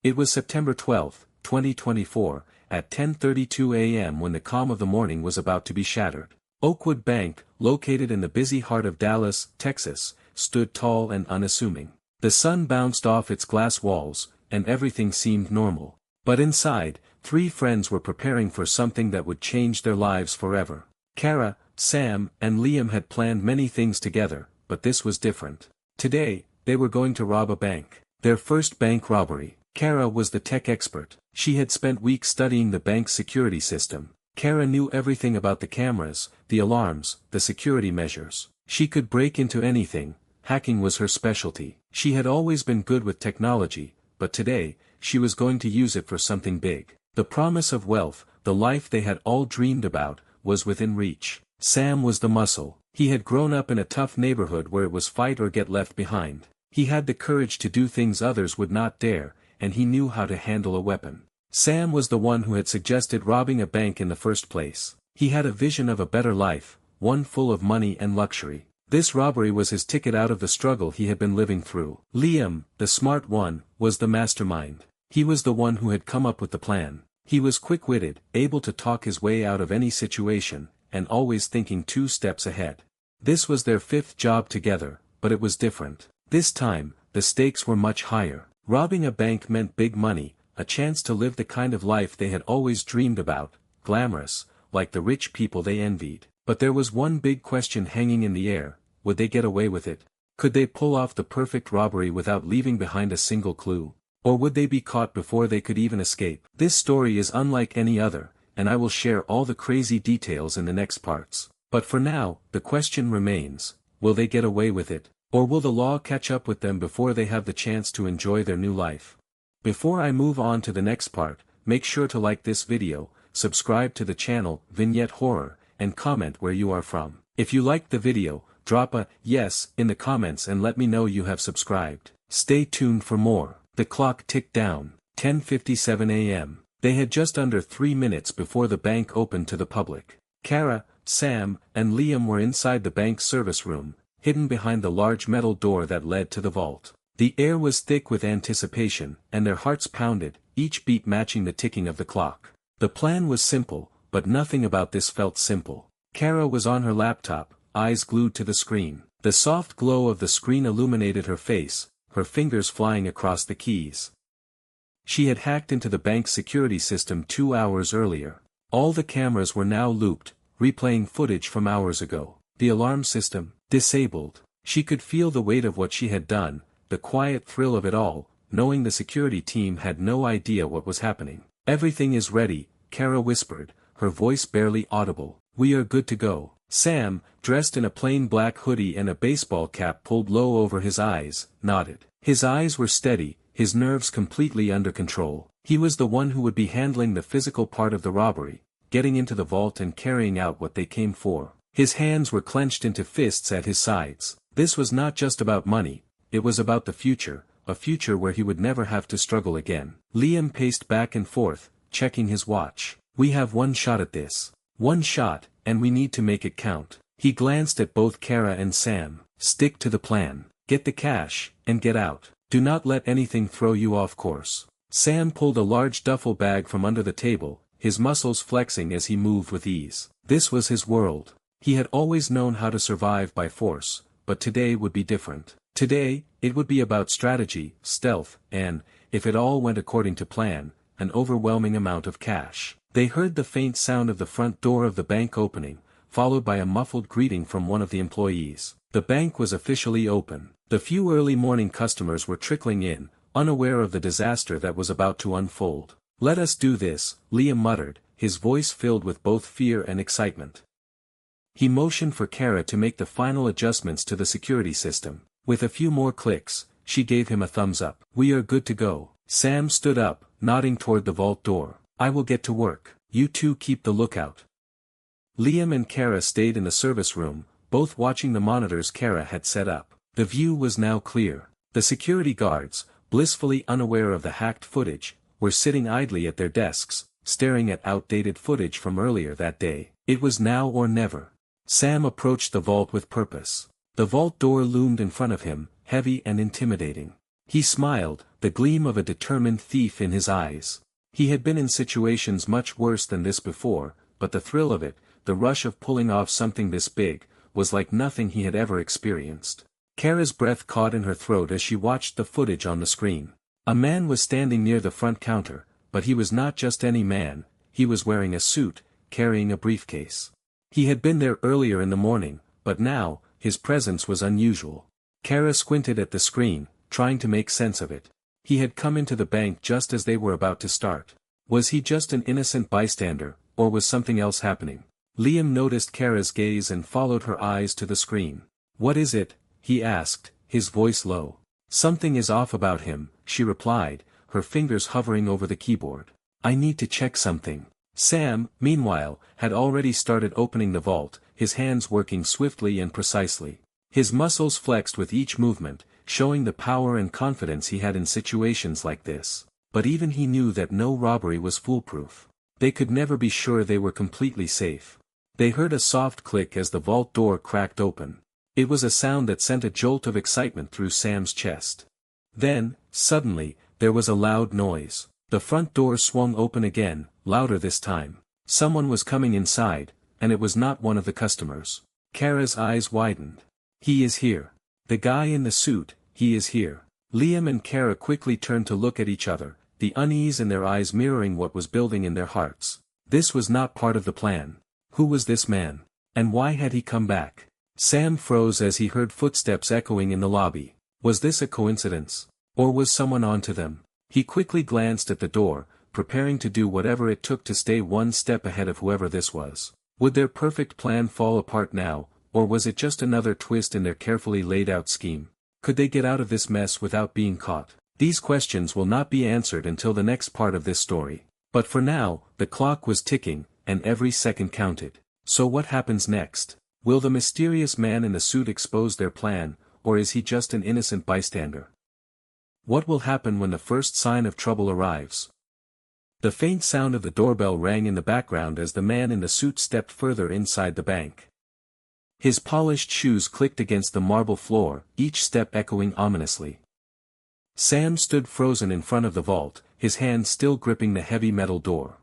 It was September 12, 2024, at 10:32 a.m. when the calm of the morning was about to be shattered. Oakwood Bank, located in the busy heart of Dallas, Texas, stood tall and unassuming. The sun bounced off its glass walls, and everything seemed normal. But inside, three friends were preparing for something that would change their lives forever. Kara, Sam, and Liam had planned many things together, but this was different. Today, they were going to rob a bank. Their first bank robbery. Kara was the tech expert. She had spent weeks studying the bank's security system. Kara knew everything about the cameras, the alarms, the security measures. She could break into anything. Hacking was her specialty. She had always been good with technology, but today, she was going to use it for something big. The promise of wealth, the life they had all dreamed about, was within reach. Sam was the muscle. He had grown up in a tough neighborhood where it was fight or get left behind. He had the courage to do things others would not dare, and he knew how to handle a weapon. Sam was the one who had suggested robbing a bank in the first place. He had a vision of a better life, one full of money and luxury. This robbery was his ticket out of the struggle he had been living through. Liam, the smart one, was the mastermind. He was the one who had come up with the plan. He was quick-witted, able to talk his way out of any situation, and always thinking 2 steps ahead. This was their 5th job together, but it was different. This time, the stakes were much higher. Robbing a bank meant big money, a chance to live the kind of life they had always dreamed about, glamorous, like the rich people they envied. But there was one big question hanging in the air: would they get away with it? Could they pull off the perfect robbery without leaving behind a single clue? Or would they be caught before they could even escape? This story is unlike any other, and I will share all the crazy details in the next parts. But for now, the question remains: will they get away with it? Or will the law catch up with them before they have the chance to enjoy their new life? Before I move on to the next part, make sure to like this video, subscribe to the channel, Vignette Horror, and comment where you are from. If you liked the video, drop a yes in the comments and let me know you have subscribed. Stay tuned for more. The clock ticked down, 10:57 a.m. They had just under 3 minutes before the bank opened to the public. Kara, Sam, and Liam were inside the bank's service room, hidden behind the large metal door that led to the vault. The air was thick with anticipation, and their hearts pounded, each beat matching the ticking of the clock. The plan was simple, but nothing about this felt simple. Kara was on her laptop, eyes glued to the screen. The soft glow of the screen illuminated her face, her fingers flying across the keys. She had hacked into the bank's security system 2 hours earlier. All the cameras were now looped, replaying footage from hours ago. The alarm system, disabled. She could feel the weight of what she had done, the quiet thrill of it all, knowing the security team had no idea what was happening. "Everything is ready," Kara whispered, her voice barely audible. "We are good to go." Sam, dressed in a plain black hoodie and a baseball cap pulled low over his eyes, nodded. His eyes were steady, his nerves completely under control. He was the one who would be handling the physical part of the robbery, getting into the vault and carrying out what they came for. His hands were clenched into fists at his sides. This was not just about money, it was about the future, a future where he would never have to struggle again. Liam paced back and forth, checking his watch. "We have one shot at this. One shot, and we need to make it count." He glanced at both Kara and Sam. "Stick to the plan. Get the cash, and get out. Do not let anything throw you off course." Sam pulled a large duffel bag from under the table, his muscles flexing as he moved with ease. This was his world. He had always known how to survive by force, but today would be different. Today, it would be about strategy, stealth, and, if it all went according to plan, an overwhelming amount of cash. They heard the faint sound of the front door of the bank opening, followed by a muffled greeting from one of the employees. The bank was officially open. The few early morning customers were trickling in, unaware of the disaster that was about to unfold. "Let us do this," Liam muttered, his voice filled with both fear and excitement. He motioned for Kara to make the final adjustments to the security system. With a few more clicks, she gave him a thumbs up. "We are good to go." Sam stood up, nodding toward the vault door. "I will get to work. You two keep the lookout." Liam and Kara stayed in the service room, both watching the monitors Kara had set up. The view was now clear. The security guards, blissfully unaware of the hacked footage, were sitting idly at their desks, staring at outdated footage from earlier that day. It was now or never. Sam approached the vault with purpose. The vault door loomed in front of him, heavy and intimidating. He smiled, the gleam of a determined thief in his eyes. He had been in situations much worse than this before, but the thrill of it, the rush of pulling off something this big, was like nothing he had ever experienced. Kara's breath caught in her throat as she watched the footage on the screen. A man was standing near the front counter, but he was not just any man, he was wearing a suit, carrying a briefcase. He had been there earlier in the morning, but now, his presence was unusual. Kara squinted at the screen, trying to make sense of it. He had come into the bank just as they were about to start. Was he just an innocent bystander, or was something else happening? Liam noticed Kara's gaze and followed her eyes to the screen. "What is it?" he asked, his voice low. "Something is off about him," she replied, her fingers hovering over the keyboard. "I need to check something." Sam, meanwhile, had already started opening the vault, his hands working swiftly and precisely. His muscles flexed with each movement, showing the power and confidence he had in situations like this. But even he knew that no robbery was foolproof. They could never be sure they were completely safe. They heard a soft click as the vault door cracked open. It was a sound that sent a jolt of excitement through Sam's chest. Then, suddenly, there was a loud noise. The front door swung open again, louder this time. Someone was coming inside, and it was not one of the customers. Kara's eyes widened. "He is here. The guy in the suit, he is here." Liam and Kara quickly turned to look at each other, the unease in their eyes mirroring what was building in their hearts. This was not part of the plan. Who was this man? And why had he come back? Sam froze as he heard footsteps echoing in the lobby. Was this a coincidence? Or was someone onto them? He quickly glanced at the door, preparing to do whatever it took to stay one step ahead of whoever this was. Would their perfect plan fall apart now, or was it just another twist in their carefully laid out scheme? Could they get out of this mess without being caught? These questions will not be answered until the next part of this story. But for now, the clock was ticking, and every second counted. So what happens next? Will the mysterious man in the suit expose their plan, or is he just an innocent bystander? What will happen when the first sign of trouble arrives? The faint sound of the doorbell rang in the background as the man in the suit stepped further inside the bank. His polished shoes clicked against the marble floor, each step echoing ominously. Sam stood frozen in front of the vault, his hands still gripping the heavy metal door.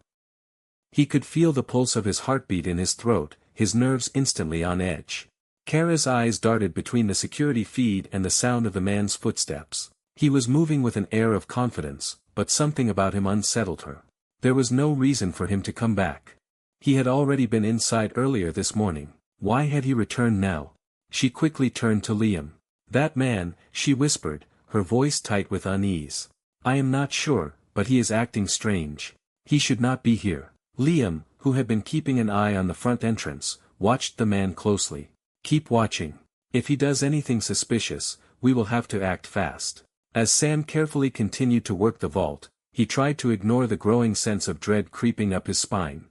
He could feel the pulse of his heartbeat in his throat, his nerves instantly on edge. Kara's eyes darted between the security feed and the sound of the man's footsteps. He was moving with an air of confidence, but something about him unsettled her. There was no reason for him to come back. He had already been inside earlier this morning. Why had he returned now? She quickly turned to Liam. "That man," she whispered, her voice tight with unease. "I am not sure, but he is acting strange. He should not be here." Liam, who had been keeping an eye on the front entrance, watched the man closely. "Keep watching. If he does anything suspicious, we will have to act fast." As Sam carefully continued to work the vault, he tried to ignore the growing sense of dread creeping up his spine.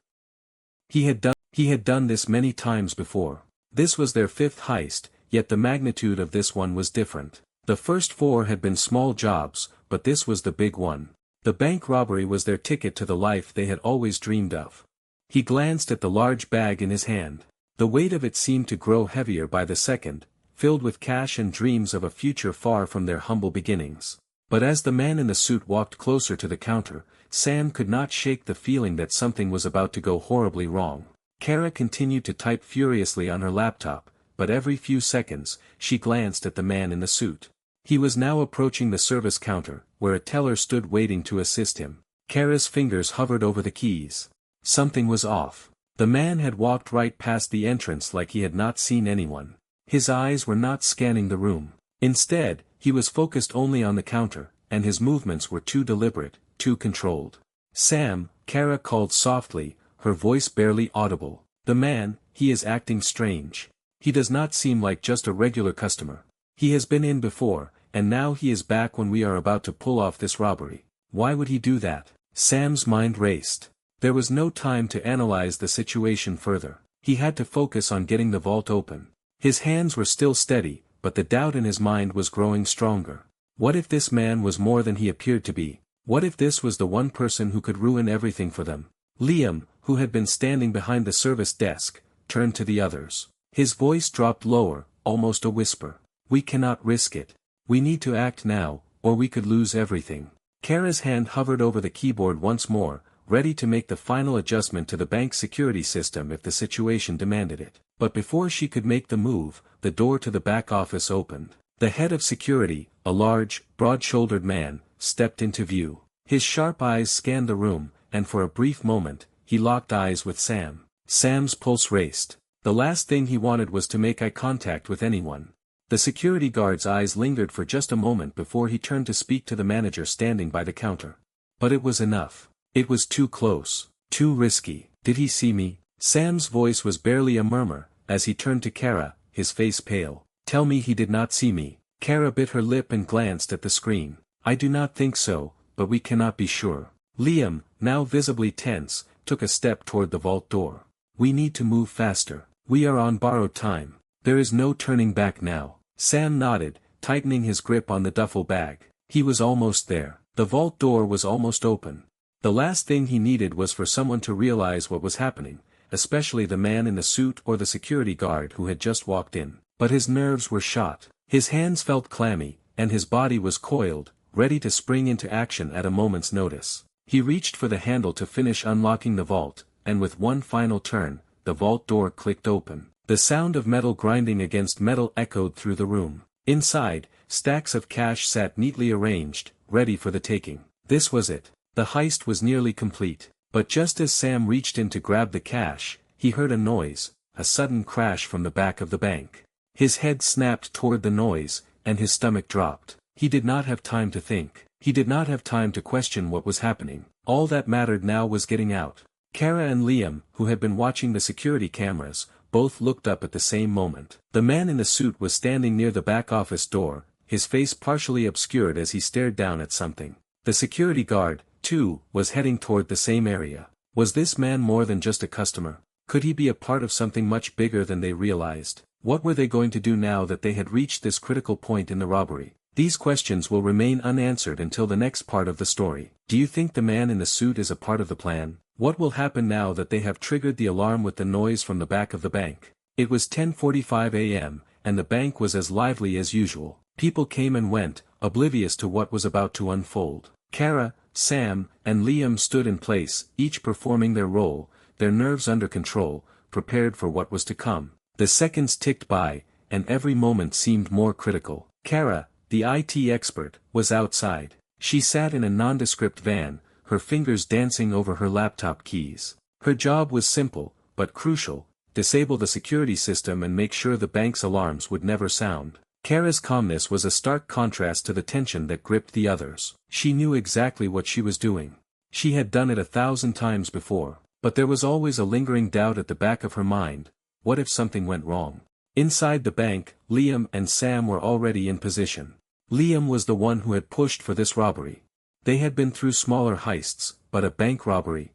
He had done this many times before. This was their fifth heist, yet the magnitude of this one was different. The first four had been small jobs, but this was the big one. The bank robbery was their ticket to the life they had always dreamed of. He glanced at the large bag in his hand. The weight of it seemed to grow heavier by the second, filled with cash and dreams of a future far from their humble beginnings. But as the man in the suit walked closer to the counter, Sam could not shake the feeling that something was about to go horribly wrong. Kara continued to type furiously on her laptop, but every few seconds, she glanced at the man in the suit. He was now approaching the service counter, where a teller stood waiting to assist him. Kara's fingers hovered over the keys. Something was off. The man had walked right past the entrance like he had not seen anyone. His eyes were not scanning the room. Instead, he was focused only on the counter, and his movements were too deliberate, too controlled. "Sam," Kara called softly, her voice barely audible. "The man, he is acting strange. He does not seem like just a regular customer. He has been in before, and now he is back when we are about to pull off this robbery. Why would he do that?" Sam's mind raced. There was no time to analyze the situation further. He had to focus on getting the vault open. His hands were still steady, but the doubt in his mind was growing stronger. What if this man was more than he appeared to be? What if this was the one person who could ruin everything for them? Liam, who had been standing behind the service desk, turned to the others. His voice dropped lower, almost a whisper. "We cannot risk it. We need to act now, or we could lose everything. Kara's hand hovered over the keyboard once more, ready to make the final adjustment to the bank's security system if the situation demanded it. But before she could make the move, the door to the back office opened. The head of security, a large, broad-shouldered man, stepped into view. His sharp eyes scanned the room, and for a brief moment, he locked eyes with Sam. Sam's pulse raced. The last thing he wanted was to make eye contact with anyone. The security guard's eyes lingered for just a moment before he turned to speak to the manager standing by the counter. But it was enough. It was too close, too risky. Did he see me? Sam's voice was barely a murmur, as he turned to Kara, his face pale. Tell me he did not see me. Kara bit her lip and glanced at the screen. I do not think so, but we cannot be sure. Liam, now visibly tense, took a step toward the vault door. We need to move faster. We are on borrowed time. There is no turning back now. Sam nodded, tightening his grip on the duffel bag. He was almost there. The vault door was almost open. The last thing he needed was for someone to realize what was happening, especially the man in the suit or the security guard who had just walked in. But his nerves were shot. His hands felt clammy, and his body was coiled, ready to spring into action at a moment's notice. He reached for the handle to finish unlocking the vault, and with one final turn, the vault door clicked open. The sound of metal grinding against metal echoed through the room. Inside, stacks of cash sat neatly arranged, ready for the taking. This was it. The heist was nearly complete. But just as Sam reached in to grab the cash, he heard a noise, a sudden crash from the back of the bank. His head snapped toward the noise, and his stomach dropped. He did not have time to think. He did not have time to question what was happening. All that mattered now was getting out. Kara and Liam, who had been watching the security cameras, both looked up at the same moment. The man in the suit was standing near the back office door, his face partially obscured as he stared down at something. The security guard, too, was heading toward the same area. Was this man more than just a customer? Could he be a part of something much bigger than they realized? What were they going to do now that they had reached this critical point in the robbery? These questions will remain unanswered until the next part of the story. Do you think the man in the suit is a part of the plan? What will happen now that they have triggered the alarm with the noise from the back of the bank? It was 10:45 a.m., and the bank was as lively as usual. People came and went, oblivious to what was about to unfold. Kara, Sam, and Liam stood in place, each performing their role, their nerves under control, prepared for what was to come. The seconds ticked by, and every moment seemed more critical. Kara, the IT expert, was outside. She sat in a nondescript van, her fingers dancing over her laptop keys. Her job was simple, but crucial: disable the security system and make sure the bank's alarms would never sound. Kara's calmness was a stark contrast to the tension that gripped the others. She knew exactly what she was doing. She had done it 1,000 times before, but there was always a lingering doubt at the back of her mind: what if something went wrong? Inside the bank, Liam and Sam were already in position. Liam was the one who had pushed for this robbery. They had been through smaller heists, but a bank robbery?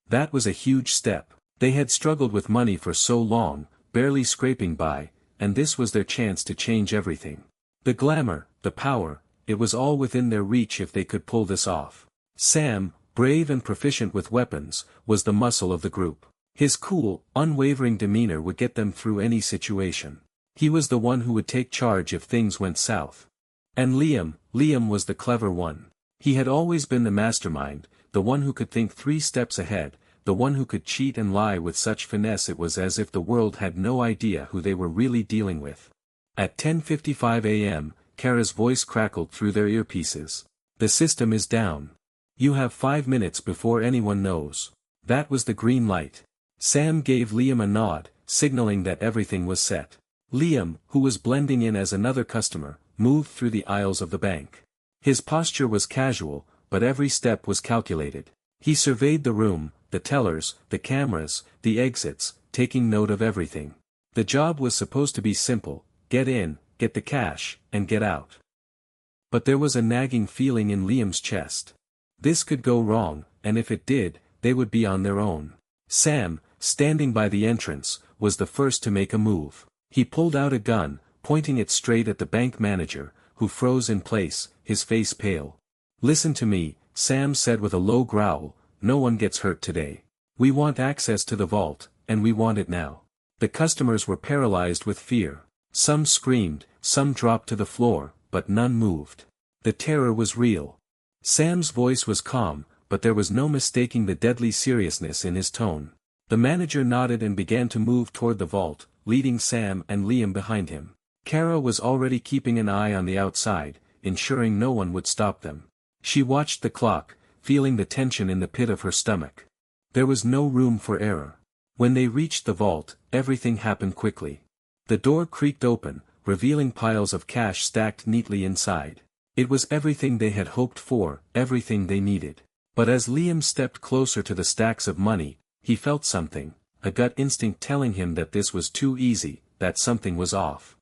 That was a huge step. They had struggled with money for so long, barely scraping by, and this was their chance to change everything. The glamour, the power, it was all within their reach if they could pull this off. Sam, brave and proficient with weapons, was the muscle of the group. His cool, unwavering demeanor would get them through any situation. He was the one who would take charge if things went south. And Liam was the clever one. He had always been the mastermind, the one who could think 3 steps ahead, the one who could cheat and lie with such finesse it was as if the world had no idea who they were really dealing with. At 10:55 a.m., Kara's voice crackled through their earpieces. The system is down. You have 5 minutes before anyone knows. That was the green light. Sam gave Liam a nod, signaling that everything was set. Liam, who was blending in as another customer, moved through the aisles of the bank. His posture was casual, but every step was calculated. He surveyed the room, the tellers, the cameras, the exits, taking note of everything. The job was supposed to be simple: get in, get the cash, and get out. But there was a nagging feeling in Liam's chest. This could go wrong, and if it did, they would be on their own. Sam, standing by the entrance, was the first to make a move. He pulled out a gun, pointing it straight at the bank manager, who froze in place, his face pale. "Listen to me," Sam said with a low growl, "no one gets hurt today. We want access to the vault, and we want it now." The customers were paralyzed with fear. Some screamed, some dropped to the floor, but none moved. The terror was real. Sam's voice was calm, but there was no mistaking the deadly seriousness in his tone. The manager nodded and began to move toward the vault, leading Sam and Liam behind him. Kara was already keeping an eye on the outside, ensuring no one would stop them. She watched the clock, feeling the tension in the pit of her stomach. There was no room for error. When they reached the vault, everything happened quickly. The door creaked open, revealing piles of cash stacked neatly inside. It was everything they had hoped for, everything they needed. But as Liam stepped closer to the stacks of money, he felt something, a gut instinct telling him that this was too easy, that something was off.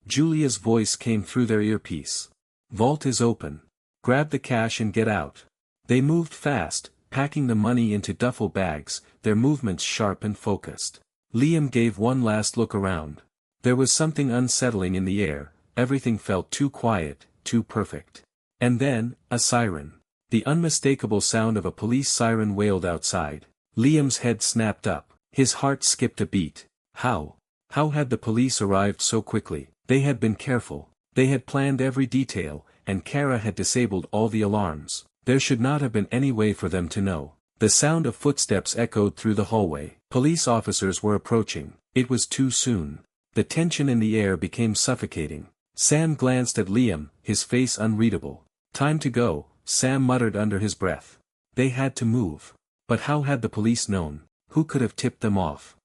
Julia's voice came through their earpiece. "Vault is open. Grab the cash and get out." They moved fast, packing the money into duffel bags, their movements sharp and focused. Liam gave one last look around. There was something unsettling in the air, everything felt too quiet, too perfect. And then, a siren. The unmistakable sound of a police siren wailed outside. Liam's head snapped up. His heart skipped a beat. How? How had the police arrived so quickly? They had been careful. They had planned every detail, and Kara had disabled all the alarms. There should not have been any way for them to know. The sound of footsteps echoed through the hallway. Police officers were approaching. It was too soon. The tension in the air became suffocating. Sam glanced at Liam, his face unreadable. "Time to go," Sam muttered under his breath. They had to move. But how had the police known? Who could have tipped them off?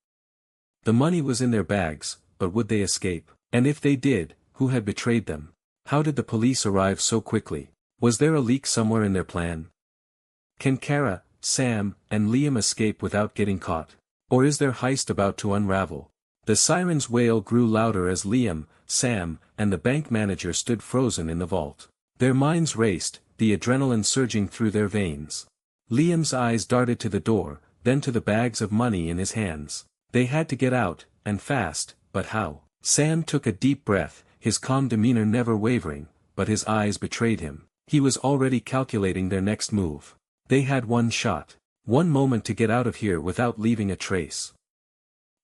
The money was in their bags, but would they escape? And if they did, who had betrayed them? How did the police arrive so quickly? Was there a leak somewhere in their plan? Can Kara, Sam, and Liam escape without getting caught? Or is their heist about to unravel? The siren's wail grew louder as Liam, Sam, and the bank manager stood frozen in the vault. Their minds raced, the adrenaline surging through their veins. Liam's eyes darted to the door, then to the bags of money in his hands. They had to get out, and fast, but how? Sam took a deep breath, his calm demeanor never wavering, but his eyes betrayed him. He was already calculating their next move. They had one shot, one moment to get out of here without leaving a trace.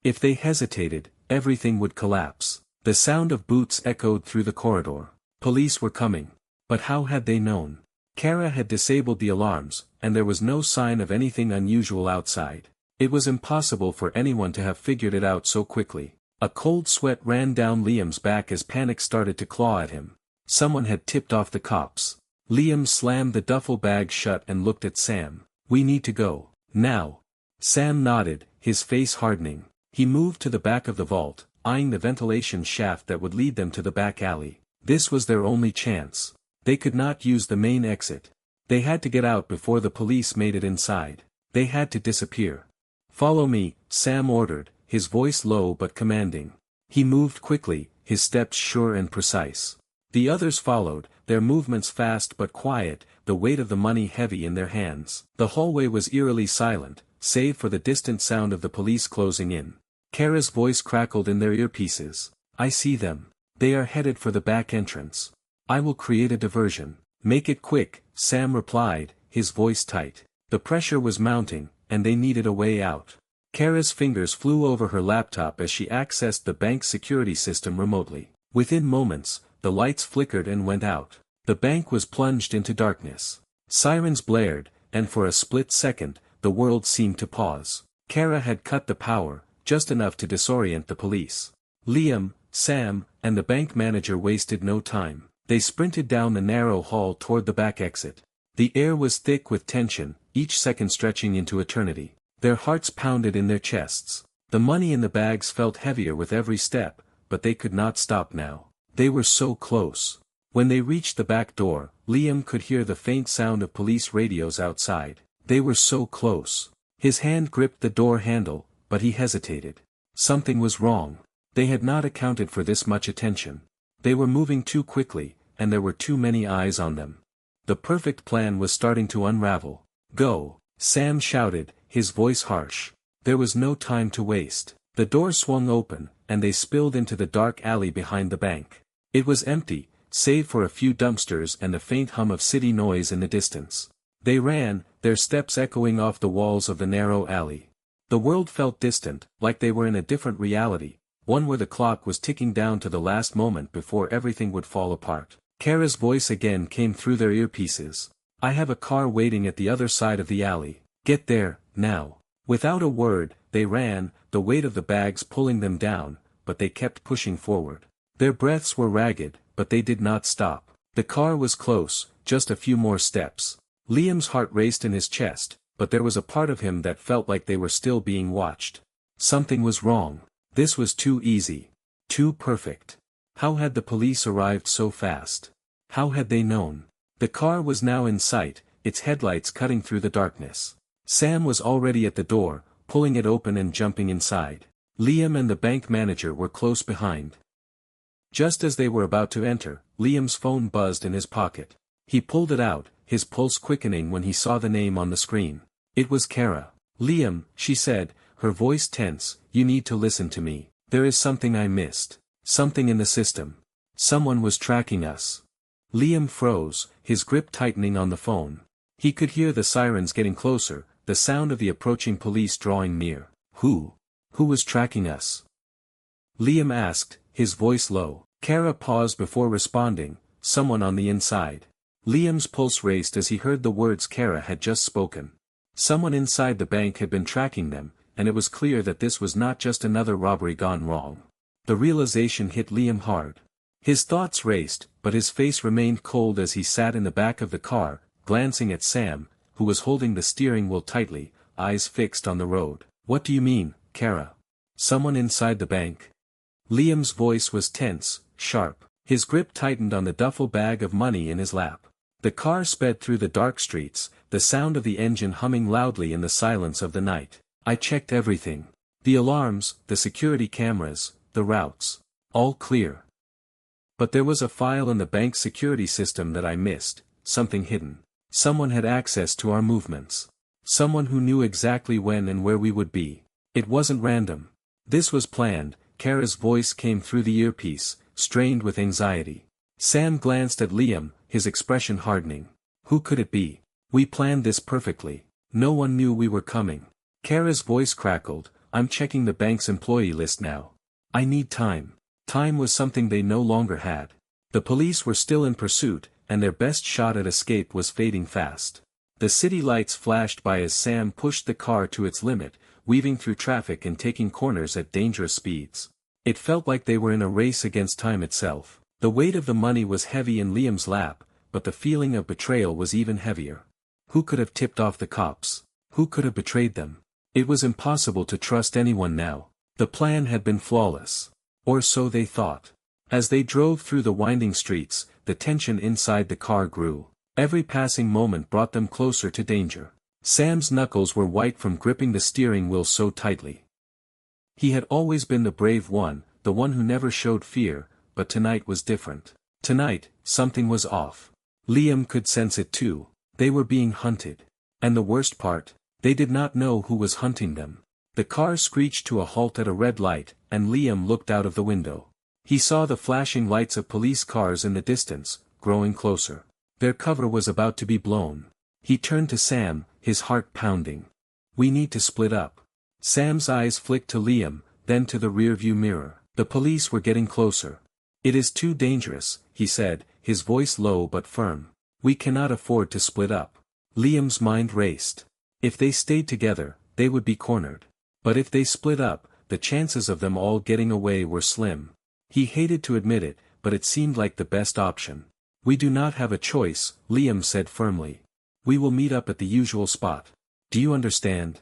If they hesitated, everything would collapse. The sound of boots echoed through the corridor. Police were coming. But how had they known? Kara had disabled the alarms, and there was no sign of anything unusual outside. It was impossible for anyone to have figured it out so quickly. A cold sweat ran down Liam's back as panic started to claw at him. Someone had tipped off the cops. Liam slammed the duffel bag shut and looked at Sam. "We need to go. Now." Sam nodded, his face hardening. He moved to the back of the vault, eyeing the ventilation shaft that would lead them to the back alley. This was their only chance. They could not use the main exit. They had to get out before the police made it inside. They had to disappear. "Follow me," Sam ordered, his voice low but commanding. He moved quickly, his steps sure and precise. The others followed, their movements fast but quiet, the weight of the money heavy in their hands. The hallway was eerily silent, save for the distant sound of the police closing in. Kara's voice crackled in their earpieces. "I see them. They are headed for the back entrance. I will create a diversion." "Make it quick," Sam replied, his voice tight. The pressure was mounting, and they needed a way out. Kara's fingers flew over her laptop as she accessed the bank's security system remotely. Within moments, the lights flickered and went out. The bank was plunged into darkness. Sirens blared, and for a split second, the world seemed to pause. Kara had cut the power, just enough to disorient the police. Liam, Sam, and the bank manager wasted no time. They sprinted down the narrow hall toward the back exit. The air was thick with tension, each second stretching into eternity. Their hearts pounded in their chests. The money in the bags felt heavier with every step, but they could not stop now. They were so close. When they reached the back door, Liam could hear the faint sound of police radios outside. They were so close. His hand gripped the door handle, but he hesitated. Something was wrong. They had not accounted for this much attention. They were moving too quickly, and there were too many eyes on them. The perfect plan was starting to unravel. "Go!" Sam shouted, his voice harsh. There was no time to waste. The door swung open, and they spilled into the dark alley behind the bank. It was empty, save for a few dumpsters and the faint hum of city noise in the distance. They ran, their steps echoing off the walls of the narrow alley. The world felt distant, like they were in a different reality, one where the clock was ticking down to the last moment before everything would fall apart. Kara's voice again came through their earpieces. I have a car waiting at the other side of the alley. Get there, now. Without a word, they ran, the weight of the bags pulling them down, but they kept pushing forward. Their breaths were ragged, but they did not stop. The car was close, just a few more steps. Liam's heart raced in his chest, but there was a part of him that felt like they were still being watched. Something was wrong. This was too easy. Too perfect. How had the police arrived so fast? How had they known? The car was now in sight, its headlights cutting through the darkness. Sam was already at the door, pulling it open and jumping inside. Liam and the bank manager were close behind. Just as they were about to enter, Liam's phone buzzed in his pocket. He pulled it out, his pulse quickening when he saw the name on the screen. It was Kara. Liam, she said, her voice tense, you need to listen to me. There is something I missed. Something in the system. Someone was tracking us. Liam froze, his grip tightening on the phone. He could hear the sirens getting closer, the sound of the approaching police drawing near. Who? Who was tracking us? Liam asked, his voice low. Kara paused before responding, someone on the inside. Liam's pulse raced as he heard the words Kara had just spoken. Someone inside the bank had been tracking them, and it was clear that this was not just another robbery gone wrong. The realization hit Liam hard. His thoughts raced, but his face remained cold as he sat in the back of the car, glancing at Sam, who was holding the steering wheel tightly, eyes fixed on the road. What do you mean, Kara? Someone inside the bank? Liam's voice was tense, sharp. His grip tightened on the duffel bag of money in his lap. The car sped through the dark streets, the sound of the engine humming loudly in the silence of the night. I checked everything. The alarms, the security cameras, the routes. All clear. But there was a file in the bank's security system that I missed, something hidden. Someone had access to our movements. Someone who knew exactly when and where we would be. It wasn't random. This was planned. Kara's voice came through the earpiece, strained with anxiety. Sam glanced at Liam, his expression hardening. Who could it be? We planned this perfectly. No one knew we were coming. Kara's voice crackled. I'm checking the bank's employee list now. I need time. Time was something they no longer had. The police were still in pursuit, and their best shot at escape was fading fast. The city lights flashed by as Sam pushed the car to its limit, weaving through traffic and taking corners at dangerous speeds. It felt like they were in a race against time itself. The weight of the money was heavy in Liam's lap, but the feeling of betrayal was even heavier. Who could have tipped off the cops? Who could have betrayed them? It was impossible to trust anyone now. The plan had been flawless. Or so they thought. As they drove through the winding streets, the tension inside the car grew. Every passing moment brought them closer to danger. Sam's knuckles were white from gripping the steering wheel so tightly. He had always been the brave one, the one who never showed fear, but tonight was different. Tonight, something was off. Liam could sense it too. They were being hunted. And the worst part, they did not know who was hunting them. The car screeched to a halt at a red light, and Liam looked out of the window. He saw the flashing lights of police cars in the distance, growing closer. Their cover was about to be blown. He turned to Sam, his heart pounding. We need to split up. Sam's eyes flicked to Liam, then to the rearview mirror. The police were getting closer. It is too dangerous, he said, his voice low but firm. We cannot afford to split up. Liam's mind raced. If they stayed together, they would be cornered. But if they split up, the chances of them all getting away were slim. He hated to admit it, but it seemed like the best option. We do not have a choice, Liam said firmly. We will meet up at the usual spot. Do you understand?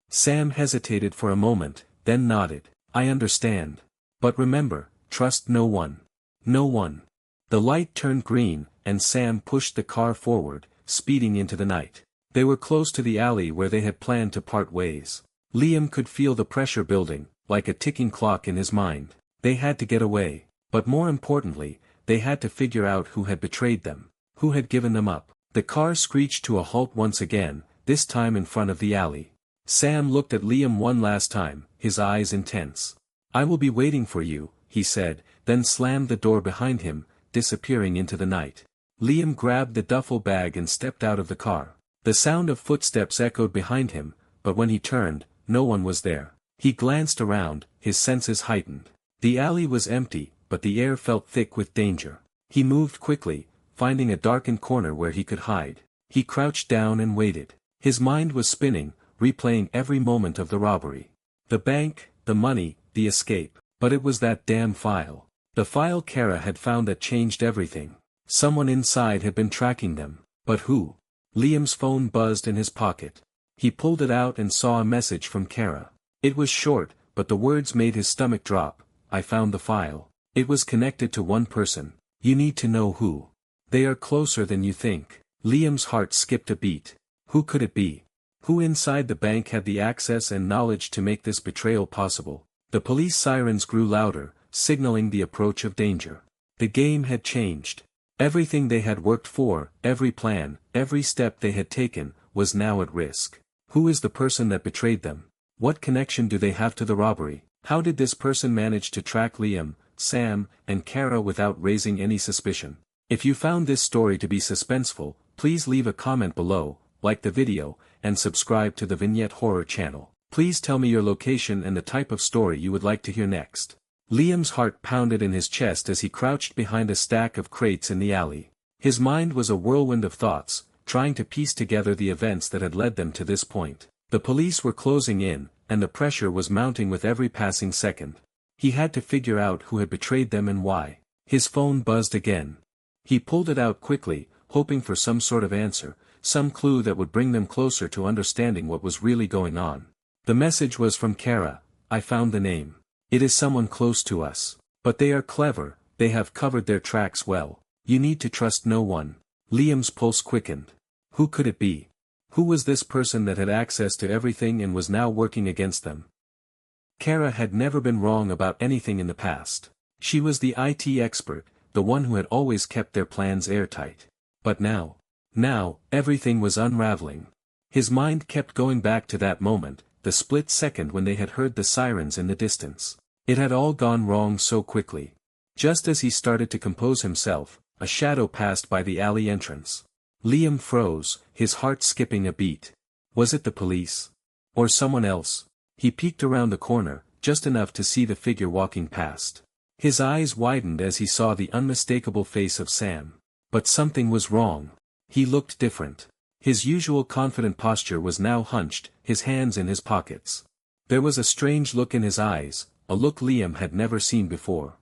Sam hesitated for a moment, then nodded. I understand. But remember, trust no one. No one. The light turned green, and Sam pushed the car forward, speeding into the night. They were close to the alley where they had planned to part ways. Liam could feel the pressure building, like a ticking clock in his mind. They had to get away, but more importantly, they had to figure out who had betrayed them, who had given them up. The car screeched to a halt once again, this time in front of the alley. Sam looked at Liam one last time, his eyes intense. I will be waiting for you, he said, then slammed the door behind him, disappearing into the night. Liam grabbed the duffel bag and stepped out of the car. The sound of footsteps echoed behind him, but when he turned, no one was there. He glanced around, his senses heightened. The alley was empty, but the air felt thick with danger. He moved quickly, finding a darkened corner where he could hide. He crouched down and waited. His mind was spinning, replaying every moment of the robbery. The bank, the money, the escape. But it was that damn file. The file Kara had found that changed everything. Someone inside had been tracking them. But who? Liam's phone buzzed in his pocket. He pulled it out and saw a message from Kara. It was short, but the words made his stomach drop. I found the file. It was connected to one person. You need to know who. They are closer than you think. Liam's heart skipped a beat. Who could it be? Who inside the bank had the access and knowledge to make this betrayal possible? The police sirens grew louder, signaling the approach of danger. The game had changed. Everything they had worked for, every plan, every step they had taken, was now at risk. Who is the person that betrayed them? What connection do they have to the robbery? How did this person manage to track Liam, Sam, and Kara without raising any suspicion? If you found this story to be suspenseful, please leave a comment below, like the video, and subscribe to the Vignette Horror channel. Please tell me your location and the type of story you would like to hear next. Liam's heart pounded in his chest as he crouched behind a stack of crates in the alley. His mind was a whirlwind of thoughts, trying to piece together the events that had led them to this point. The police were closing in, and the pressure was mounting with every passing second. He had to figure out who had betrayed them and why. His phone buzzed again. He pulled it out quickly, hoping for some sort of answer, some clue that would bring them closer to understanding what was really going on. The message was from Kara. I found the name. It is someone close to us. But they are clever, they have covered their tracks well. You need to trust no one. Liam's pulse quickened. Who could it be? Who was this person that had access to everything and was now working against them? Kara had never been wrong about anything in the past. She was the IT expert, the one who had always kept their plans airtight. But now, everything was unraveling. His mind kept going back to that moment, the split second when they had heard the sirens in the distance. It had all gone wrong so quickly. Just as he started to compose himself, a shadow passed by the alley entrance. Liam froze, his heart skipping a beat. Was it the police? Or someone else? He peeked around the corner, just enough to see the figure walking past. His eyes widened as he saw the unmistakable face of Sam. But something was wrong. He looked different. His usual confident posture was now hunched, his hands in his pockets. There was a strange look in his eyes, a look Liam had never seen before.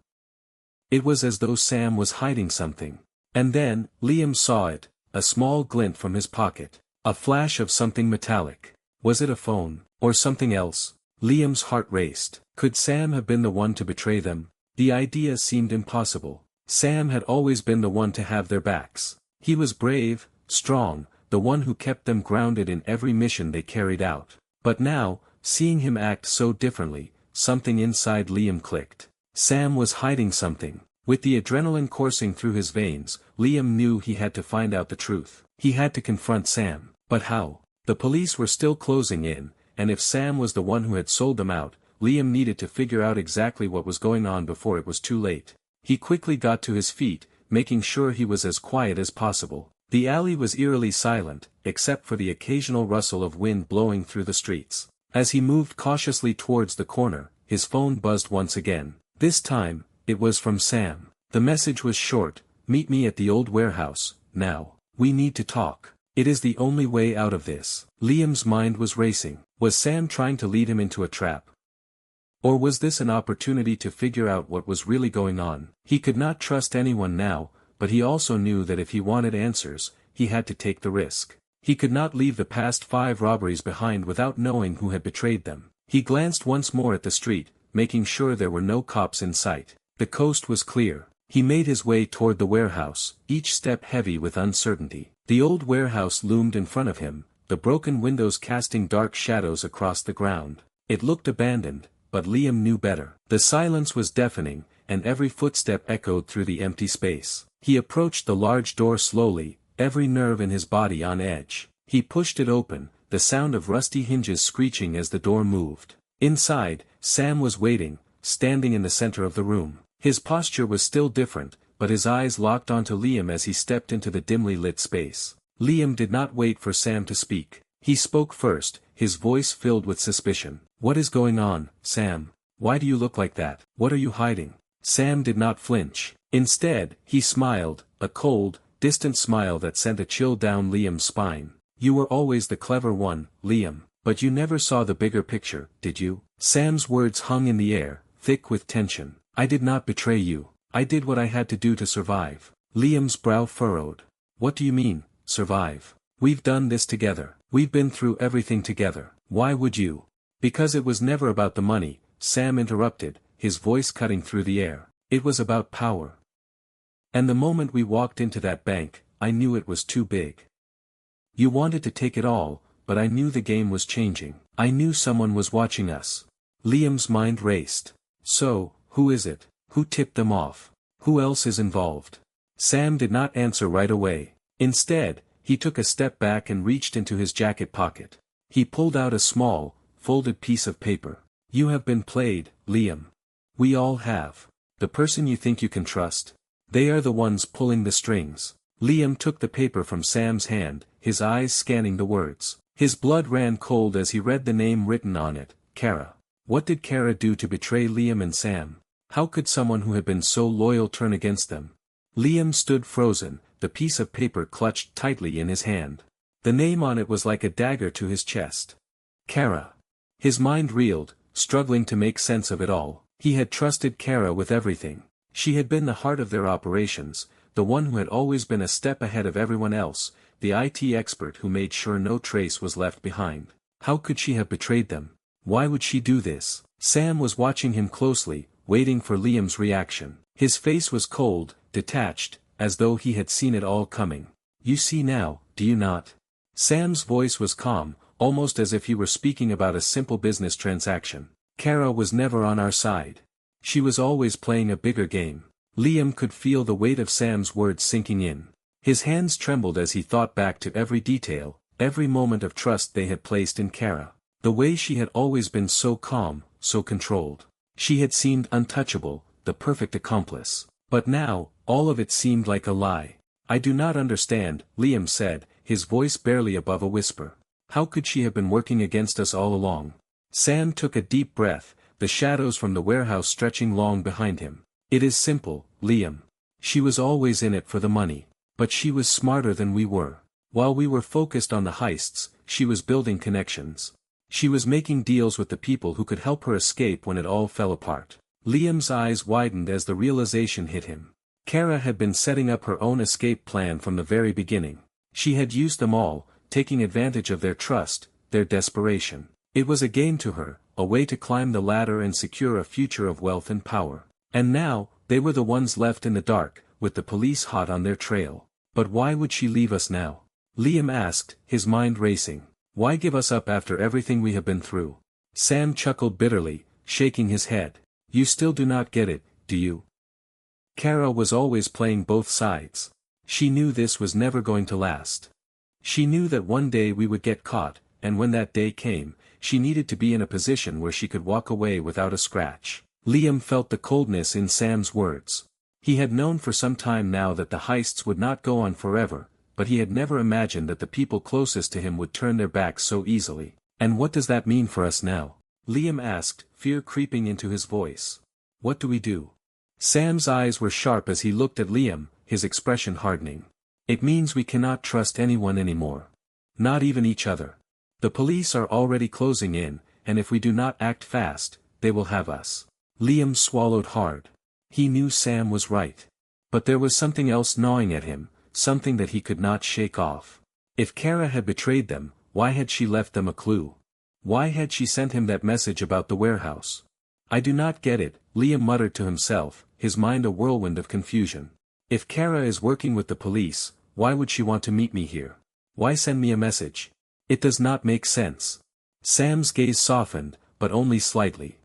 It was as though Sam was hiding something. And then, Liam saw it, a small glint from his pocket. A flash of something metallic. Was it a phone, or something else? Liam's heart raced. Could Sam have been the one to betray them? The idea seemed impossible. Sam had always been the one to have their backs. He was brave, strong, the one who kept them grounded in every mission they carried out. But now, seeing him act so differently, something inside Liam clicked. Sam was hiding something. With the adrenaline coursing through his veins, Liam knew he had to find out the truth. He had to confront Sam. But how? The police were still closing in, and if Sam was the one who had sold them out, Liam needed to figure out exactly what was going on before it was too late. He quickly got to his feet, making sure he was as quiet as possible. The alley was eerily silent, except for the occasional rustle of wind blowing through the streets. As he moved cautiously towards the corner, his phone buzzed once again. This time, it was from Sam. The message was short: meet me at the old warehouse, now. We need to talk. It is the only way out of this. Liam's mind was racing. Was Sam trying to lead him into a trap? Or was this an opportunity to figure out what was really going on? He could not trust anyone now, but he also knew that if he wanted answers, he had to take the risk. He could not leave the past 5 robberies behind without knowing who had betrayed them. He glanced once more at the street, making sure there were no cops in sight. The coast was clear. He made his way toward the warehouse, each step heavy with uncertainty. The old warehouse loomed in front of him, the broken windows casting dark shadows across the ground. It looked abandoned, but Liam knew better. The silence was deafening, and every footstep echoed through the empty space. He approached the large door slowly, every nerve in his body on edge. He pushed it open, the sound of rusty hinges screeching as the door moved. Inside, Sam was waiting, standing in the center of the room. His posture was still different, but his eyes locked onto Liam as he stepped into the dimly lit space. Liam did not wait for Sam to speak. He spoke first, his voice filled with suspicion. What is going on, Sam? Why do you look like that? What are you hiding? Sam did not flinch. Instead, he smiled, a cold, distant smile that sent a chill down Liam's spine. You were always the clever one, Liam, but you never saw the bigger picture, did you? Sam's words hung in the air, thick with tension. I did not betray you. I did what I had to do to survive. Liam's brow furrowed. What do you mean, survive? We've done this together. We've been through everything together. Why would you? Because it was never about the money, Sam interrupted, his voice cutting through the air. It was about power. And the moment we walked into that bank, I knew it was too big. You wanted to take it all, but I knew the game was changing. I knew someone was watching us. Liam's mind raced. So, who is it? Who tipped them off? Who else is involved? Sam did not answer right away. Instead, he took a step back and reached into his jacket pocket. He pulled out a small, folded piece of paper. You have been played, Liam. We all have. The person you think you can trust. They are the ones pulling the strings. Liam took the paper from Sam's hand, his eyes scanning the words. His blood ran cold as he read the name written on it, Kara. What did Kara do to betray Liam and Sam? How could someone who had been so loyal turn against them? Liam stood frozen, the piece of paper clutched tightly in his hand. The name on it was like a dagger to his chest. Kara. His mind reeled, struggling to make sense of it all. He had trusted Kara with everything. She had been the heart of their operations, the one who had always been a step ahead of everyone else, the IT expert who made sure no trace was left behind. How could she have betrayed them? Why would she do this? Sam was watching him closely, waiting for Liam's reaction. His face was cold, detached, as though he had seen it all coming. You see now, do you not? Sam's voice was calm, almost as if he were speaking about a simple business transaction. Kara was never on our side. She was always playing a bigger game. Liam could feel the weight of Sam's words sinking in. His hands trembled as he thought back to every detail, every moment of trust they had placed in Kara. The way she had always been so calm, so controlled. She had seemed untouchable, the perfect accomplice. But now, all of it seemed like a lie. I do not understand, Liam said, his voice barely above a whisper. How could she have been working against us all along? Sam took a deep breath, the shadows from the warehouse stretching long behind him. It is simple, Liam. She was always in it for the money. But she was smarter than we were. While we were focused on the heists, she was building connections. She was making deals with the people who could help her escape when it all fell apart. Liam's eyes widened as the realization hit him. Kara had been setting up her own escape plan from the very beginning. She had used them all, taking advantage of their trust, their desperation. It was a game to her, a way to climb the ladder and secure a future of wealth and power. And now, they were the ones left in the dark, with the police hot on their trail. But why would she leave us now? Liam asked, his mind racing. Why give us up after everything we have been through? Sam chuckled bitterly, shaking his head. You still do not get it, do you? Kara was always playing both sides. She knew this was never going to last. She knew that one day we would get caught, and when that day came, she needed to be in a position where she could walk away without a scratch. Liam felt the coldness in Sam's words. He had known for some time now that the heists would not go on forever, but he had never imagined that the people closest to him would turn their backs so easily. And what does that mean for us now? Liam asked, fear creeping into his voice. What do we do? Sam's eyes were sharp as he looked at Liam, his expression hardening. It means we cannot trust anyone anymore. Not even each other. The police are already closing in, and if we do not act fast, they will have us. Liam swallowed hard. He knew Sam was right. But there was something else gnawing at him, something that he could not shake off. If Kara had betrayed them, why had she left them a clue? Why had she sent him that message about the warehouse? I do not get it, Liam muttered to himself, his mind a whirlwind of confusion. If Kara is working with the police, why would she want to meet me here? Why send me a message? It does not make sense. Sam's gaze softened, but only slightly.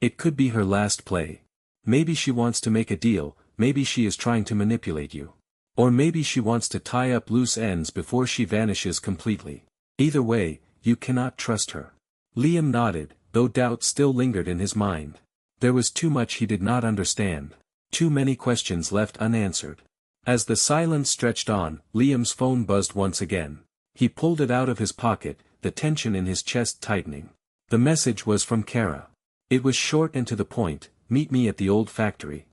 It could be her last play. Maybe she wants to make a deal, maybe she is trying to manipulate you. Or maybe she wants to tie up loose ends before she vanishes completely. Either way, you cannot trust her. Liam nodded, though doubt still lingered in his mind. There was too much he did not understand. Too many questions left unanswered. As the silence stretched on, Liam's phone buzzed once again. He pulled it out of his pocket, the tension in his chest tightening. The message was from Kara. It was short and to the point, meet me at the old factory.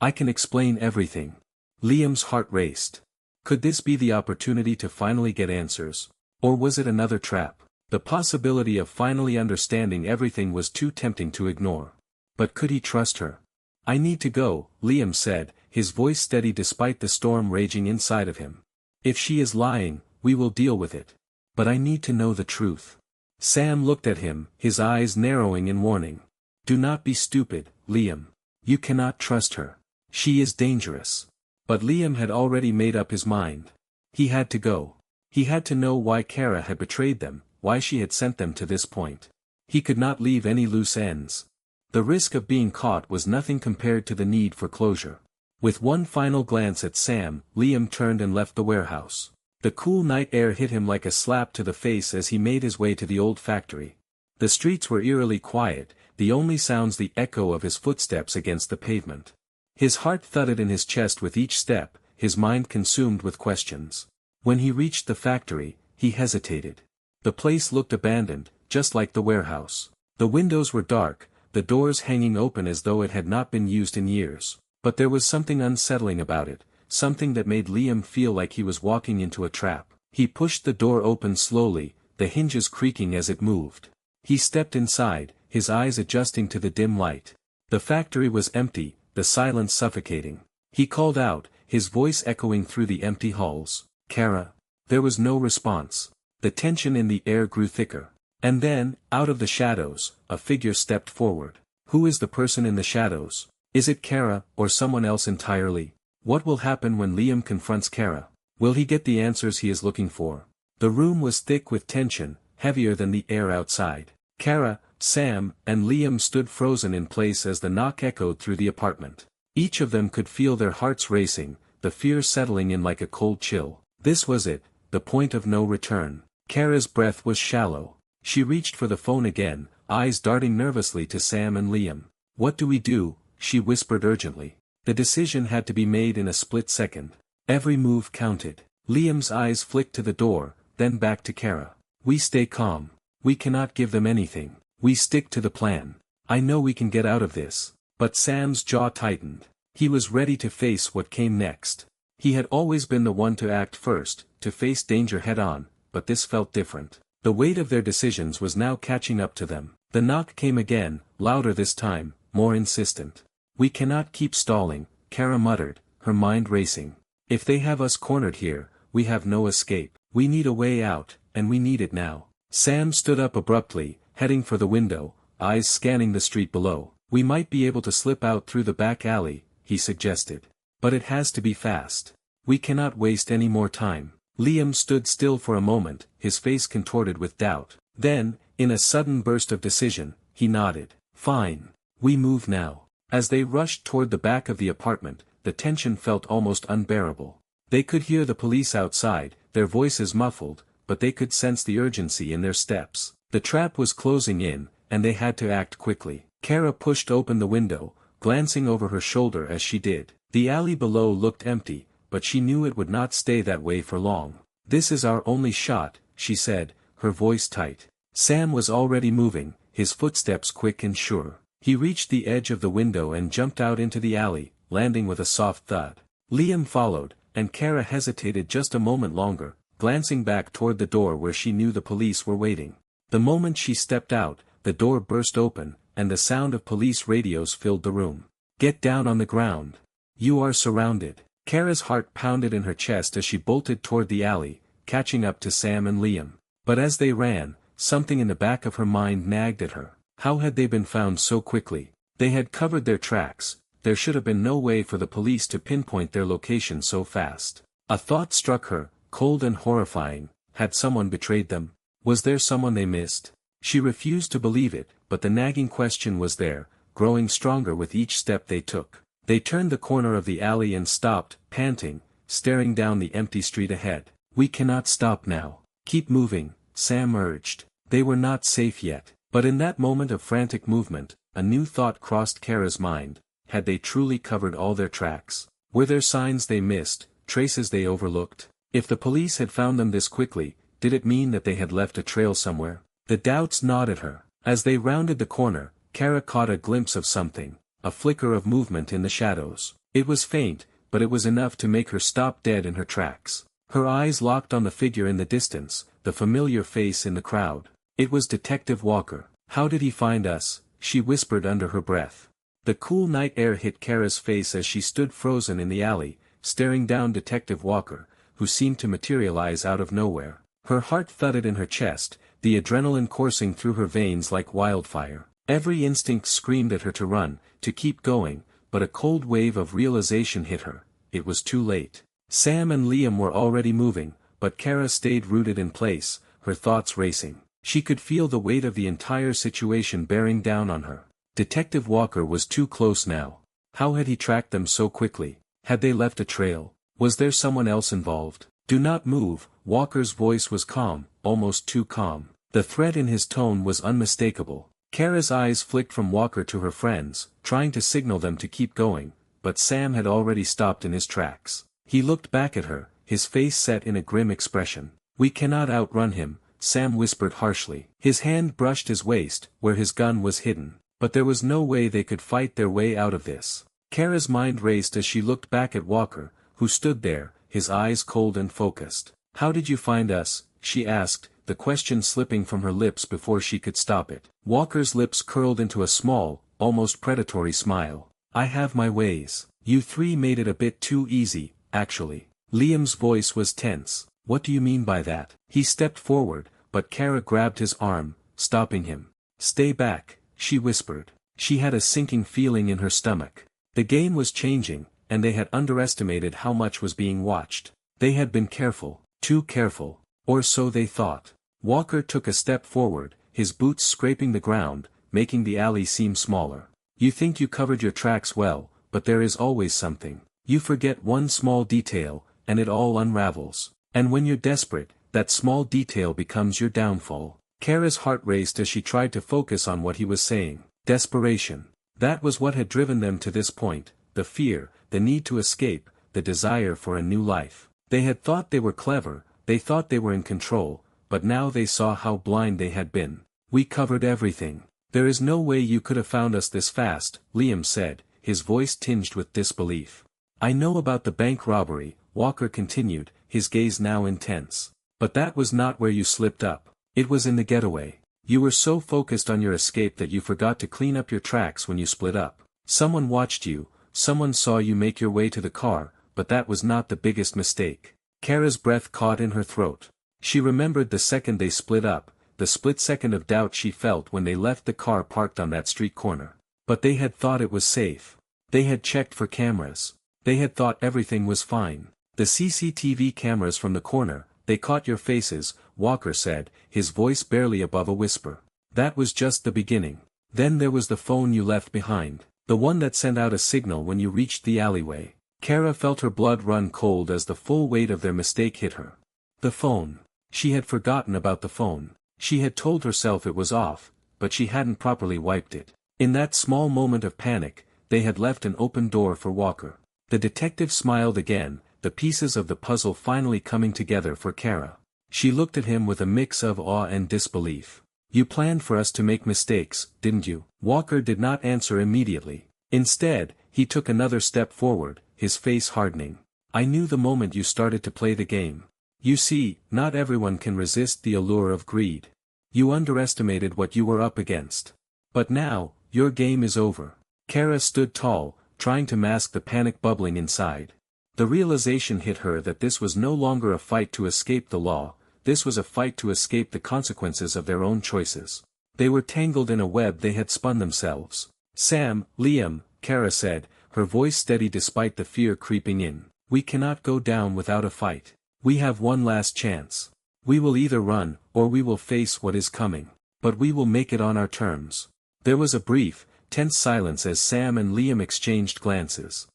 I can explain everything. Liam's heart raced. Could this be the opportunity to finally get answers? Or was it another trap? The possibility of finally understanding everything was too tempting to ignore. But could he trust her? I need to go, Liam said, his voice steady despite the storm raging inside of him. If she is lying, we will deal with it. But I need to know the truth. Sam looked at him, his eyes narrowing in warning. Do not be stupid, Liam. You cannot trust her. She is dangerous. But Liam had already made up his mind. He had to go. He had to know why Kara had betrayed them, why she had sent them to this point. He could not leave any loose ends. The risk of being caught was nothing compared to the need for closure. With one final glance at Sam, Liam turned and left the warehouse. The cool night air hit him like a slap to the face as he made his way to the old factory. The streets were eerily quiet, the only sounds the echo of his footsteps against the pavement. His heart thudded in his chest with each step, his mind consumed with questions. When he reached the factory, he hesitated. The place looked abandoned, just like the warehouse. The windows were dark, the doors hanging open as though it had not been used in years. But there was something unsettling about it, something that made Liam feel like he was walking into a trap. He pushed the door open slowly, the hinges creaking as it moved. He stepped inside, his eyes adjusting to the dim light. The factory was empty, the silence suffocating. He called out, his voice echoing through the empty halls. Kara. There was no response. The tension in the air grew thicker. And then, out of the shadows, a figure stepped forward. Who is the person in the shadows? Is it Kara, or someone else entirely? What will happen when Liam confronts Kara? Will he get the answers he is looking for? The room was thick with tension, heavier than the air outside. Kara, Sam, and Liam stood frozen in place as the knock echoed through the apartment. Each of them could feel their hearts racing, the fear settling in like a cold chill. This was it, the point of no return. Kara's breath was shallow. She reached for the phone again, eyes darting nervously to Sam and Liam. What do we do? She whispered urgently. The decision had to be made in a split second. Every move counted. Liam's eyes flicked to the door, then back to Kara. We stay calm. We cannot give them anything. We stick to the plan. I know we can get out of this. But Sam's jaw tightened. He was ready to face what came next. He had always been the one to act first, to face danger head-on, but this felt different. The weight of their decisions was now catching up to them. The knock came again, louder this time, more insistent. We cannot keep stalling, Kara muttered, her mind racing. If they have us cornered here, we have no escape. We need a way out, and we need it now. Sam stood up abruptly, heading for the window, eyes scanning the street below. We might be able to slip out through the back alley, he suggested. But it has to be fast. We cannot waste any more time. Liam stood still for a moment, his face contorted with doubt. Then, in a sudden burst of decision, he nodded. Fine. We move now. As they rushed toward the back of the apartment, the tension felt almost unbearable. They could hear the police outside, their voices muffled, but they could sense the urgency in their steps. The trap was closing in, and they had to act quickly. Kara pushed open the window, glancing over her shoulder as she did. The alley below looked empty, but she knew it would not stay that way for long. This is our only shot, she said, her voice tight. Sam was already moving, his footsteps quick and sure. He reached the edge of the window and jumped out into the alley, landing with a soft thud. Liam followed, and Kara hesitated just a moment longer, glancing back toward the door where she knew the police were waiting. The moment she stepped out, the door burst open, and the sound of police radios filled the room. Get down on the ground. You are surrounded. Kara's heart pounded in her chest as she bolted toward the alley, catching up to Sam and Liam. But as they ran, something in the back of her mind nagged at her. How had they been found so quickly? They had covered their tracks. There should have been no way for the police to pinpoint their location so fast. A thought struck her, cold and horrifying. Had someone betrayed them? Was there someone they missed? She refused to believe it, but the nagging question was there, growing stronger with each step they took. They turned the corner of the alley and stopped, panting, staring down the empty street ahead. We cannot stop now. Keep moving, Sam urged. They were not safe yet. But in that moment of frantic movement, a new thought crossed Kara's mind. Had they truly covered all their tracks? Were there signs they missed, traces they overlooked? If the police had found them this quickly, did it mean that they had left a trail somewhere? The doubts gnawed at her. As they rounded the corner, Kara caught a glimpse of something, a flicker of movement in the shadows. It was faint, but it was enough to make her stop dead in her tracks. Her eyes locked on the figure in the distance, the familiar face in the crowd. It was Detective Walker. "How did he find us?" she whispered under her breath. The cool night air hit Kara's face as she stood frozen in the alley, staring down Detective Walker, who seemed to materialize out of nowhere. Her heart thudded in her chest, the adrenaline coursing through her veins like wildfire. Every instinct screamed at her to run, to keep going, but a cold wave of realization hit her. It was too late. Sam and Liam were already moving, but Kara stayed rooted in place, her thoughts racing. She could feel the weight of the entire situation bearing down on her. Detective Walker was too close now. How had he tracked them so quickly? Had they left a trail? Was there someone else involved? "Do not move," Walker's voice was calm, almost too calm. The threat in his tone was unmistakable. Kara's eyes flicked from Walker to her friends, trying to signal them to keep going, but Sam had already stopped in his tracks. He looked back at her, his face set in a grim expression. "We cannot outrun him," Sam whispered harshly. His hand brushed his waist, where his gun was hidden. But there was no way they could fight their way out of this. Kara's mind raced as she looked back at Walker, who stood there, his eyes cold and focused. "How did you find us?" she asked, the question slipping from her lips before she could stop it. Walker's lips curled into a small, almost predatory smile. "I have my ways. You three made it a bit too easy, actually." Liam's voice was tense. "What do you mean by that?" He stepped forward, but Kara grabbed his arm, stopping him. "Stay back," she whispered. She had a sinking feeling in her stomach. The game was changing, and they had underestimated how much was being watched. They had been careful, too careful, or so they thought. Walker took a step forward, his boots scraping the ground, making the alley seem smaller. "You think you covered your tracks well, but there is always something. You forget one small detail, and it all unravels. And when you're desperate, that small detail becomes your downfall." Kara's heart raced as she tried to focus on what he was saying. Desperation. That was what had driven them to this point, the fear, the need to escape, the desire for a new life. They had thought they were clever, they thought they were in control, but now they saw how blind they had been. "We covered everything. There is no way you could have found us this fast," Liam said, his voice tinged with disbelief. "I know about the bank robbery," Walker continued, his gaze now intense. "But that was not where you slipped up. It was in the getaway. You were so focused on your escape that you forgot to clean up your tracks when you split up. Someone watched you, someone saw you make your way to the car, but that was not the biggest mistake." Kara's breath caught in her throat. She remembered the second they split up, the split second of doubt she felt when they left the car parked on that street corner. But they had thought it was safe. They had checked for cameras. They had thought everything was fine. "The CCTV cameras from the corner, they caught your faces," Walker said, his voice barely above a whisper. "That was just the beginning. Then there was the phone you left behind, the one that sent out a signal when you reached the alleyway." Kara felt her blood run cold as the full weight of their mistake hit her. The phone. She had forgotten about the phone. She had told herself it was off, but she hadn't properly wiped it. In that small moment of panic, they had left an open door for Walker. The detective smiled again, the pieces of the puzzle finally coming together for Kara. She looked at him with a mix of awe and disbelief. "You planned for us to make mistakes, didn't you?" Walker did not answer immediately. Instead, he took another step forward, his face hardening. "I knew the moment you started to play the game. You see, not everyone can resist the allure of greed. You underestimated what you were up against. But now, your game is over." Kara stood tall, trying to mask the panic bubbling inside. The realization hit her that this was no longer a fight to escape the law, this was a fight to escape the consequences of their own choices. They were tangled in a web they had spun themselves. "Sam, Liam," Kara said, her voice steady despite the fear creeping in. "We cannot go down without a fight. We have one last chance. We will either run, or we will face what is coming. But we will make it on our terms." There was a brief, tense silence as Sam and Liam exchanged glances.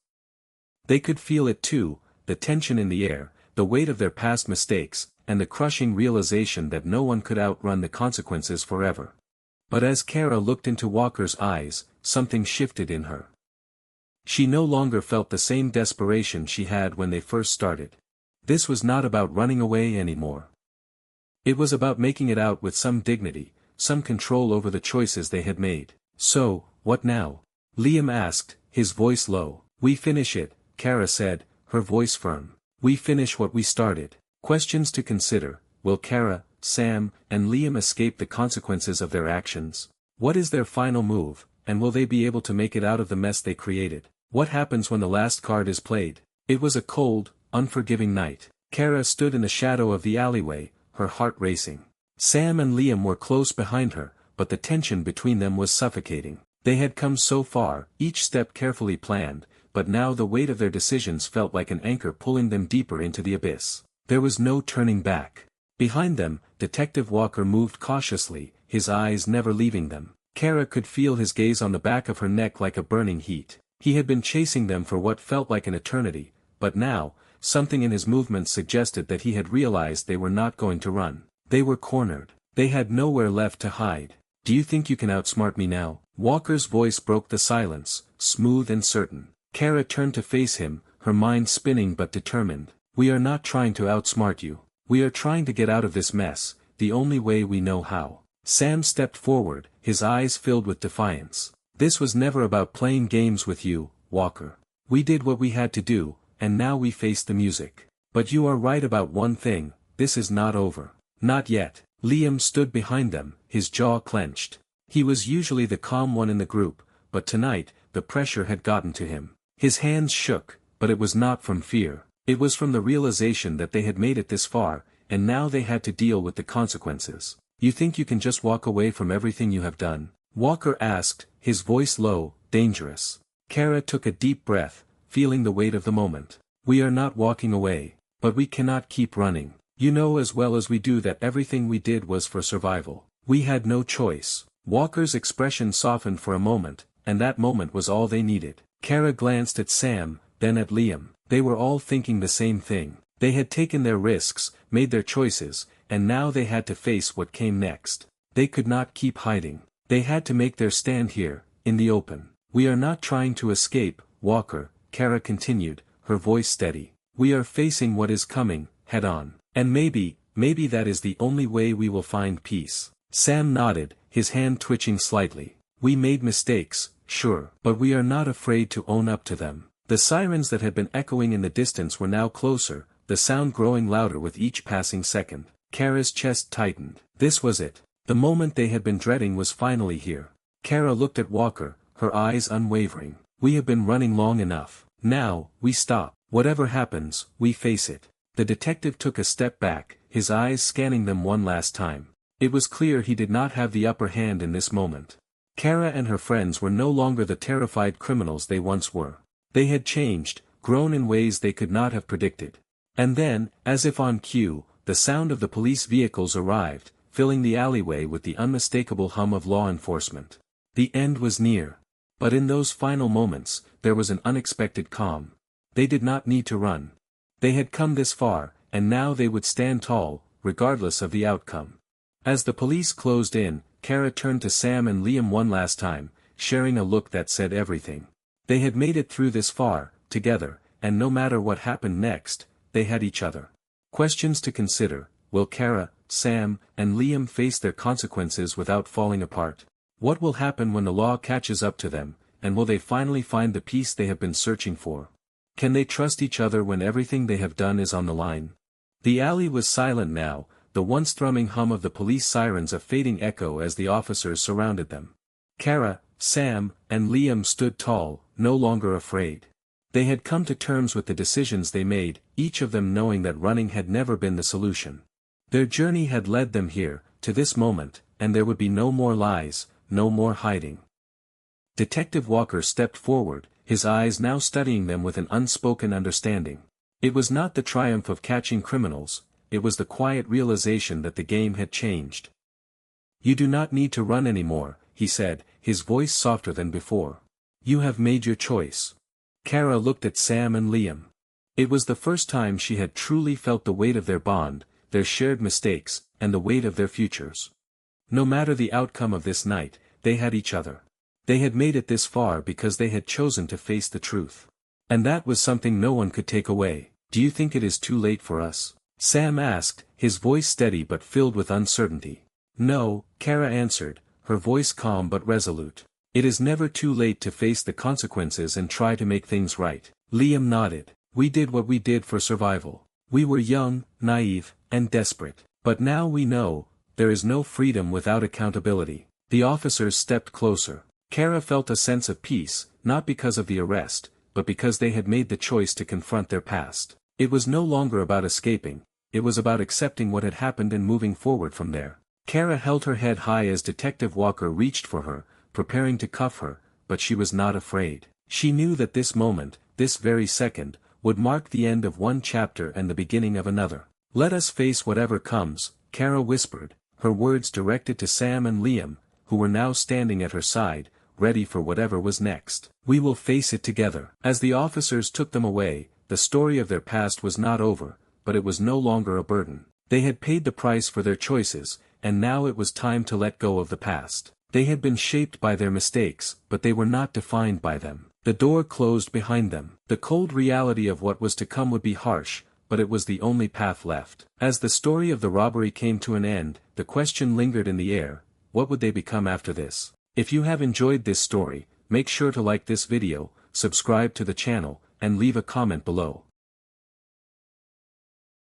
They could feel it too, the tension in the air, the weight of their past mistakes, and the crushing realization that no one could outrun the consequences forever. But as Kara looked into Walker's eyes, something shifted in her. She no longer felt the same desperation she had when they first started. This was not about running away anymore. It was about making it out with some dignity, some control over the choices they had made. "So, what now?" Liam asked, his voice low. We finish it, Kara said, her voice firm. We finish what we started. Questions to consider: will Kara, Sam, and Liam escape the consequences of their actions? What is their final move, and will they be able to make it out of the mess they created? What happens when the last card is played? It was a cold, unforgiving night. Kara stood in the shadow of the alleyway, her heart racing. Sam and Liam were close behind her, but the tension between them was suffocating. They had come so far, each step carefully planned, but now the weight of their decisions felt like an anchor pulling them deeper into the abyss. There was no turning back. Behind them, Detective Walker moved cautiously, his eyes never leaving them. Kara could feel his gaze on the back of her neck like a burning heat. He had been chasing them for what felt like an eternity, but now, something in his movements suggested that he had realized they were not going to run. They were cornered. They had nowhere left to hide. Do you think you can outsmart me now? Walker's voice broke the silence, smooth and certain. Kara turned to face him, her mind spinning but determined. We are not trying to outsmart you. We are trying to get out of this mess, the only way we know how. Sam stepped forward, his eyes filled with defiance. This was never about playing games with you, Walker. We did what we had to do, and now we face the music. But you are right about one thing, this is not over. Not yet. Liam stood behind them, his jaw clenched. He was usually the calm one in the group, but tonight, the pressure had gotten to him. His hands shook, but it was not from fear. It was from the realization that they had made it this far, and now they had to deal with the consequences. You think you can just walk away from everything you have done? Walker asked, his voice low, dangerous. Kara took a deep breath, feeling the weight of the moment. We are not walking away, but we cannot keep running. You know as well as we do that everything we did was for survival. We had no choice. Walker's expression softened for a moment, and that moment was all they needed. Kara glanced at Sam, then at Liam. They were all thinking the same thing. They had taken their risks, made their choices, and now they had to face what came next. They could not keep hiding. They had to make their stand here, in the open. We are not trying to escape, Walker, Kara continued, her voice steady. We are facing what is coming, head on. And maybe that is the only way we will find peace. Sam nodded, his hand twitching slightly. We made mistakes, sure, but we are not afraid to own up to them. The sirens that had been echoing in the distance were now closer, the sound growing louder with each passing second. Kara's chest tightened. This was it. The moment they had been dreading was finally here. Kara looked at Walker, her eyes unwavering. We have been running long enough. Now, we stop. Whatever happens, we face it. The detective took a step back, his eyes scanning them one last time. It was clear he did not have the upper hand in this moment. Kara and her friends were no longer the terrified criminals they once were. They had changed, grown in ways they could not have predicted. And then, as if on cue, the sound of the police vehicles arrived, filling the alleyway with the unmistakable hum of law enforcement. The end was near. But in those final moments, there was an unexpected calm. They did not need to run. They had come this far, and now they would stand tall, regardless of the outcome. As the police closed in, Kara turned to Sam and Liam one last time, sharing a look that said everything. They had made it through this far, together, and no matter what happened next, they had each other. Questions to consider: will Kara, Sam, and Liam face their consequences without falling apart? What will happen when the law catches up to them, and will they finally find the peace they have been searching for? Can they trust each other when everything they have done is on the line? The alley was silent now, the once thrumming hum of the police sirens a fading echo as the officers surrounded them. Kara, Sam, and Liam stood tall, no longer afraid. They had come to terms with the decisions they made, each of them knowing that running had never been the solution. Their journey had led them here, to this moment, and there would be no more lies, no more hiding. Detective Walker stepped forward, his eyes now studying them with an unspoken understanding. It was not the triumph of catching criminals, it was the quiet realization that the game had changed. You do not need to run anymore, he said, his voice softer than before. You have made your choice. Kara looked at Sam and Liam. It was the first time she had truly felt the weight of their bond, their shared mistakes, and the weight of their futures. No matter the outcome of this night, they had each other. They had made it this far because they had chosen to face the truth. And that was something no one could take away. Do you think it is too late for us? Sam asked, his voice steady but filled with uncertainty. No, Kara answered, her voice calm but resolute. It is never too late to face the consequences and try to make things right. Liam nodded. We did what we did for survival. We were young, naive, and desperate. But now we know, there is no freedom without accountability. The officers stepped closer. Kara felt a sense of peace, not because of the arrest, but because they had made the choice to confront their past. It was no longer about escaping, it was about accepting what had happened and moving forward from there. Kara held her head high as Detective Walker reached for her, preparing to cuff her, but she was not afraid. She knew that this moment, this very second, would mark the end of one chapter and the beginning of another. Let us face whatever comes, Kara whispered, her words directed to Sam and Liam, who were now standing at her side, ready for whatever was next. We will face it together. As the officers took them away, the story of their past was not over, but it was no longer a burden. They had paid the price for their choices, and now it was time to let go of the past. They had been shaped by their mistakes, but they were not defined by them. The door closed behind them. The cold reality of what was to come would be harsh, but it was the only path left. As the story of the robbery came to an end, the question lingered in the air, what would they become after this? If you have enjoyed this story, make sure to like this video, subscribe to the channel, and leave a comment below.